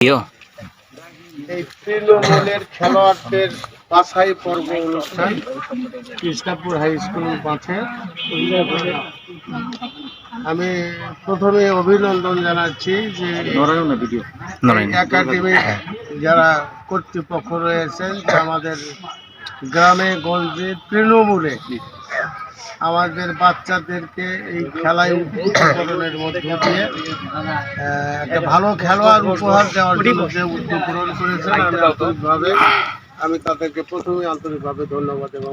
এই তৃণমূলের খেলোয়াড়দের বাছাই পর্ব অনুষ্ঠান কৃষ্ণাপুর হাই স্কুল মাঠে। আমি প্রথমে অভিনন্দন জানাচ্ছি যে একাডেমি যারা কর্তৃপক্ষ রয়েছেন, আমাদের গ্রামে গঞ্জে তৃণমূলে আমাদের বাচ্চাদেরকে এই খেলায় উদ্বুদ্ধকরণের মধ্য দিয়ে একটা ভালো খেলোয়াড় উপহার দেওয়ার জন্য যে উদ্যোগ গ্রহণ করেছেন, আমি তাদেরকে প্রথমে আন্তরিকভাবে ধন্যবাদ এবং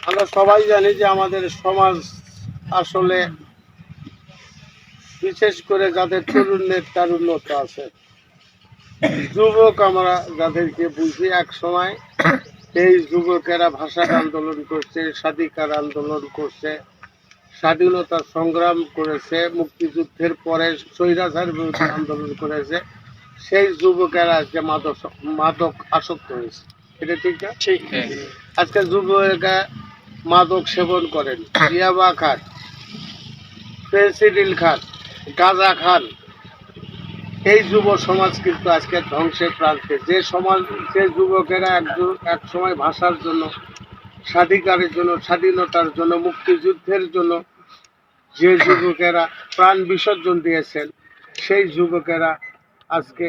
আমরা সবাই জানি যে আমাদের সমাজ আসলে বিশেষ করে যাদের তারুণ্যতা আছে, যুবক আমরা যাদেরকে বুঝি, এক সময় এই যুবকেরা ভাষার আন্দোলন করছে, স্বাধিকার আন্দোলন করছে, স্বাধীনতা সংগ্রাম করেছে, মুক্তিযুদ্ধের পরে স্বৈরাচার বিরোধী আন্দোলন করেছে। সেই যুবকেরা আজকে মাদক আসক্ত হয়েছে। এটা ঠিক না? ঠিক। আজকে যুবকেরা মাদক সেবন করেন, ইয়াবা খান, ফেন্সিডিল খান, গাঁজা খান। এই যুব সমাজ কিন্তু আজকে ধ্বংসের প্রান্তে। যে যুবকেরা এক সময় ভাষার জন্য, স্বাধিকারের জন্য, স্বাধীনতার জন্য, মুক্তিযুদ্ধের জন্য যে যুবকেরা প্রাণ বিসর্জন দিয়েছেন, সেই যুবকেরা আজকে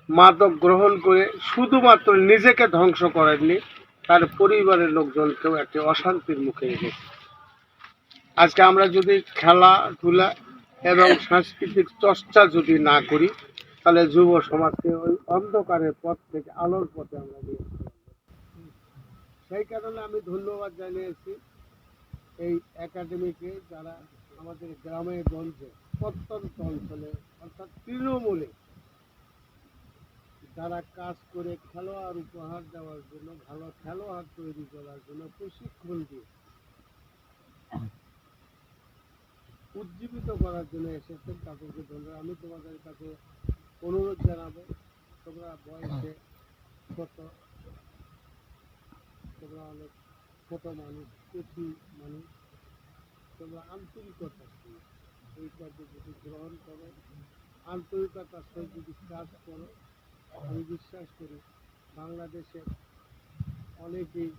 মাদক গ্রহণ করে শুধুমাত্র নিজেকে ধ্বংস করেননি, তার পরিবারের লোকজনকেও একটি অশান্তির মুখে রেখেছে। আজকে আমরা যদি খেলাধুলা এবং সাংস্কৃতিক চর্চা যদি না করি, তাহলে যুব সমাজকে ওই অন্ধকারের পথ থেকে আলোর পথে আমরা নিয়ে আসতে পারব। সেই কারণে আমি ধন্যবাদ জানিয়েছি এই একাডেমিকে, যারা আমাদের গ্রামে গঞ্জে প্রত্যন্ত অঞ্চলে অর্থাৎ তৃণমূলে যারা কাজ করে খেলোয়াড় উপহার দেওয়ার জন্য, ভালো খেলোয়াড় তৈরি করার জন্য প্রশিক্ষণ দিয়ে উজ্জীবিত করার জন্য এসেছেন, তাদেরকে ধন্যবাদ। আমি তোমাদের কাছে অনুরোধ জানাবো, তোমরা বয়সে ছোট, তোমরা অনেক ছোট মানুষ, কচি মানুষ, তোমরা আন্তরিকতা এই কার্যক্রম গ্রহণ করো, আন্তরিকতার সহিত যদি কাজ করো, আমি বিশ্বাস করি বাংলাদেশে অনেকেই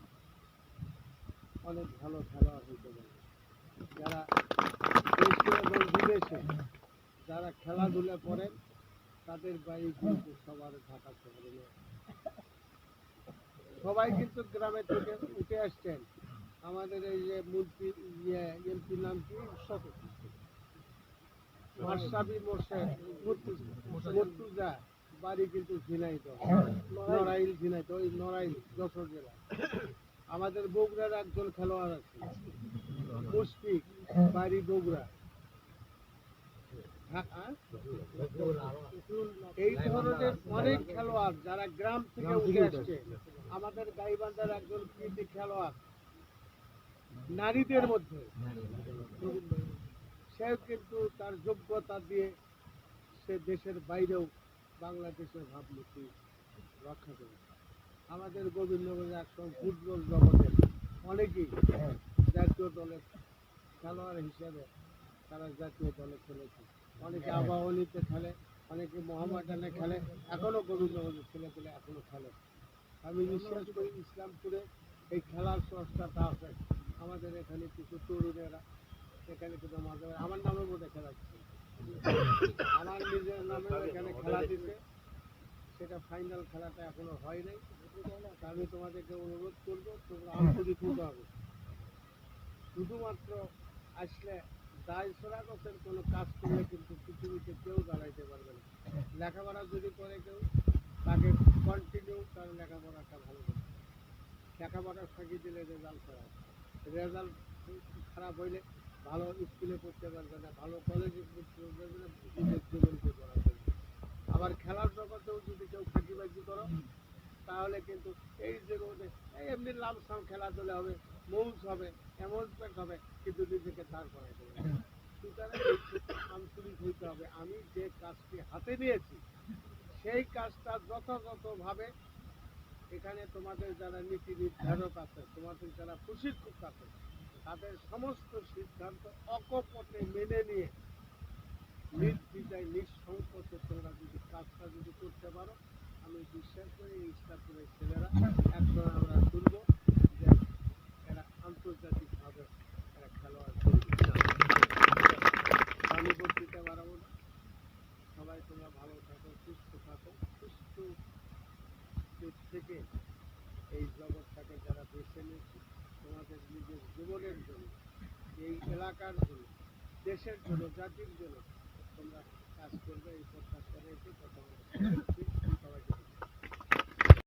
অনেক ভালো খেলোয়াড় হইতে পারে। যারা দেশে এবং বিদেশে যারা খেলাধুলা করেন, তাদের বাড়ি কিন্তু সবার ঢাকা শহরে নেই। সবাই কিন্তু গ্রামে থেকে উঠে আসছেন। আমাদের এই যে মন্ত্রী এমপির নাম কি, মাসাবি মর্তুজা, বাড়ি কিন্তু ঝিনাইদহ, ঝিনাইদহ, ওই নড়াইল, যশোর জেলা। আমাদের বগুড়ার একজন খেলোয়াড় আছে, মুশফিক, বাড়ি বগুড়া। এই ধরনের অনেক খেলোয়াড় যারা গ্রাম থেকে উঠে আসছে। আমাদের গাইবান্ধার একজন কৃতি খেলোয়াড় নারীদের মধ্যে, সেও কিন্তু তার যোগ্যতা দিয়ে সে দেশের বাইরেও বাংলাদেশের ভাবমূর্তি রক্ষা করে। আমাদের গোবিন্দগঞ্জে একসময় ফুটবল জগতের অনেকেই জাতীয় দলের খেলোয়াড় হিসেবে তারা জাতীয় দলে খেলেছে। অনেকে আবাহনীতে খেলে, অনেকে মোহামেডানে খেলে, এখনও গোবিন্দগঞ্জের ছেলেপেলে এখনও খেলে। আমি বিশ্বাস করি ইসলামপুরে এই খেলার চর্চাটা আছে। আমাদের এখানে কিছু তরুণেরা এখানে কিন্তু মাঝে আমার নামের মধ্যে খেলা দিচ্ছে, আমার নিজের নামে এখানে খেলা দিচ্ছে। সেটা ফাইনাল খেলাটা এখনো হয় নাই। আমি তোমাদেরকে অনুরোধ করবো, তোমরা আন্তরিক হতে হবে। শুধুমাত্র আসলে দায় ছড়া করছেন কোনো কাজ করলে কিন্তু পৃথিবীতে কেউ দাঁড়াইতে পারবে না। লেখাপড়া যদি করে কেউ, তাকে কন্টিনিউ তার লেখাপড়াটা ভালো করবে। লেখাপড়া ফাঁকি দিলে রেজাল্ট খারাপ, রেজাল্ট খারাপ হইলে ভালো স্কুলে পড়তে পারবে না, ভালো কলেজে পড়তে পারবে না, নিজের জীবনকে করা যাবে। আবার খেলার জগতেও যদি কেউ ফাঁকিবাজি করো, তাহলে কিন্তু এই যে এমনি লামসাম খেলাধুলা হবে, মৌজ হবে, অ্যামাউন্টমেন্ট হবে, কিন্তু নিজেকে দাঁড় করাই দেবে। সুতরাং আন্তরিক হইতে হবে। আমি যে কাজটি হাতে নিয়েছি, সেই কাজটা যথাযথভাবে এখানে তোমাদের যারা নীতি নির্ধারক আছে, তোমাদের যারা প্রশিক্ষক আছে, তাদের সমস্ত সিদ্ধান্ত অকপটে মেনে নিয়ে নির্দ্বিধায় নিঃসংকোচে তোমরা যদি কাজটা যদি করতে পারো, আমি বিশ্বাস করি এই ইসলামপুরের ছেলেরা একসময় আমরা তুলব যে এরা আন্তর্জাতিকভাবে এরা খেলোয়াড় করবে। আমি বলতে পারবো না। সবাই তোমরা ভালো থাকো, সুস্থ থাকো। সুস্থ দিক থেকে এই জগৎটাকে যারা বেছে নিয়েছে তোমাদের নিজের জীবনের জন্য, এই এলাকার জন্য, দেশের জন্য, জাতির জন্য তোমরা কাজ করবে এই প্রত্যাশা রেখে কথা বলছি। সবাইকে